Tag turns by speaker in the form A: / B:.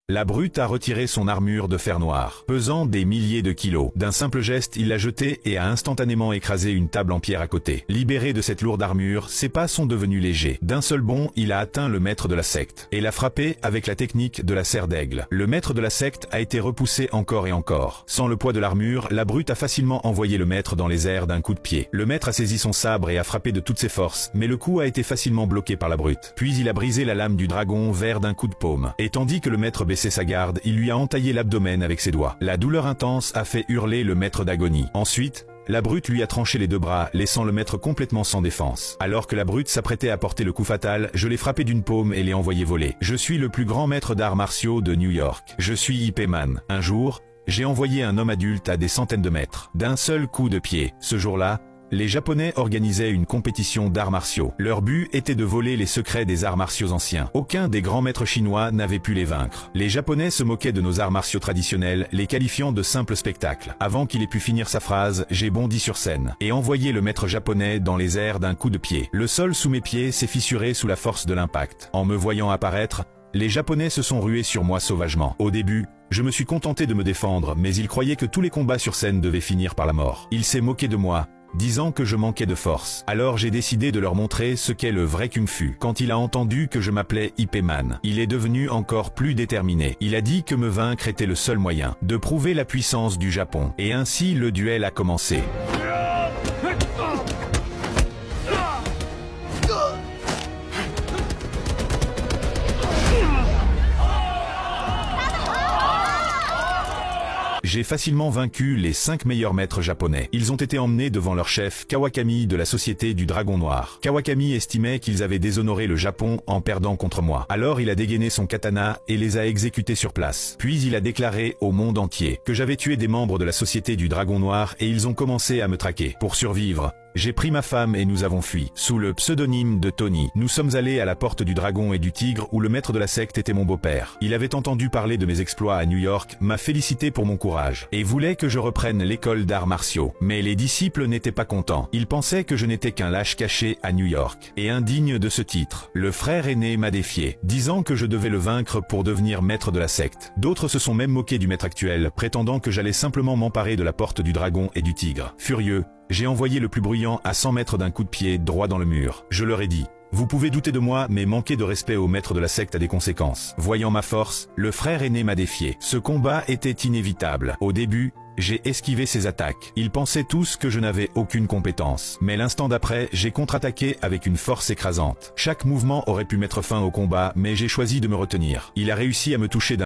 A: La brute a retiré son armure de fer noir, pesant des milliers de kilos. D'un simple geste, il l'a jetée et a instantanément écrasé une table en pierre à côté. Libéré de cette lourde armure, ses pas sont devenus légers. D'un seul bond, il a atteint le maître de la secte et l'a frappé avec la technique de la serre d'aigle. Le maître de la secte a été repoussé encore et encore. Sans le poids de l'armure, la brute a facilement envoyé le maître dans les airs d'un coup de pied. Le maître a saisi son sabre et a frappé de toutes ses forces, mais le coup a été facilement bloqué par la brute. Puis il a brisé la lame du dragon vert d'un coup de paume. Et tandis que le maître baissait sa garde, il lui a entaillé l'abdomen avec ses doigts. La douleur intense a fait hurler le maître d'agonie. Ensuite, la brute lui a tranché les deux bras, laissant le maître complètement sans défense. Alors que la brute s'apprêtait à porter le coup fatal, je l'ai frappé d'une paume et l'ai envoyé voler. Je suis le plus grand maître d'arts martiaux de New York. Je suis Ip Man. Un jour, j'ai envoyé un homme adulte à des centaines de mètres. D'un seul coup de pied. Ce jour-là, les Japonais organisaient une compétition d'arts martiaux. Leur but était de voler les secrets des arts martiaux anciens. Aucun des grands maîtres chinois n'avait pu les vaincre. Les Japonais se moquaient de nos arts martiaux traditionnels, les qualifiant de simples spectacles. Avant qu'il ait pu finir sa phrase, j'ai bondi sur scène et envoyé le maître japonais dans les airs d'un coup de pied. Le sol sous mes pieds s'est fissuré sous la force de l'impact. En me voyant apparaître, les Japonais se sont rués sur moi sauvagement. Au début, je me suis contenté de me défendre, mais ils croyaient que tous les combats sur scène devaient finir par la mort. Ils s'est moqué de moi, disant que je manquais de force. Alors j'ai décidé de leur montrer ce qu'est le vrai kung-fu. Quand il a entendu que je m'appelais Ip Man, il est devenu encore plus déterminé. Il a dit que me vaincre était le seul moyen de prouver la puissance du Japon. Et ainsi le duel a commencé. J'ai facilement vaincu les 5 meilleurs maîtres japonais. Ils ont été emmenés devant leur chef, Kawakami de la Société du Dragon Noir. Kawakami estimait qu'ils avaient déshonoré le Japon en perdant contre moi. Alors il a dégainé son katana et les a exécutés sur place. Puis il a déclaré au monde entier que j'avais tué des membres de la Société du Dragon Noir et ils ont commencé à me traquer. Pour survivre, j'ai pris ma femme et nous avons fui. Sous le pseudonyme de Tony, nous sommes allés à la porte du Dragon et du Tigre où le maître de la secte était mon beau-père. Il avait entendu parler de mes exploits à New York, m'a félicité pour mon courage et voulait que je reprenne l'école d'arts martiaux. Mais les disciples n'étaient pas contents. Ils pensaient que je n'étais qu'un lâche caché à New York et indigne de ce titre. Le frère aîné m'a défié, disant que je devais le vaincre pour devenir maître de la secte. D'autres se sont même moqués du maître actuel, prétendant que j'allais simplement m'emparer de la porte du Dragon et du Tigre. Furieux, j'ai envoyé le plus bruyant à 100 mètres d'un coup de pied droit dans le mur. Je leur ai dit: vous pouvez douter de moi, mais manquer de respect au maître de la secte a des conséquences. Voyant ma force, le frère aîné m'a défié. Ce combat était inévitable. Au début, j'ai esquivé ses attaques. Ils pensaient tous que je n'avais aucune compétence. Mais l'instant d'après, j'ai contre-attaqué avec une force écrasante. Chaque mouvement aurait pu mettre fin au combat, mais j'ai choisi de me retenir. Il a réussi à me toucher d'un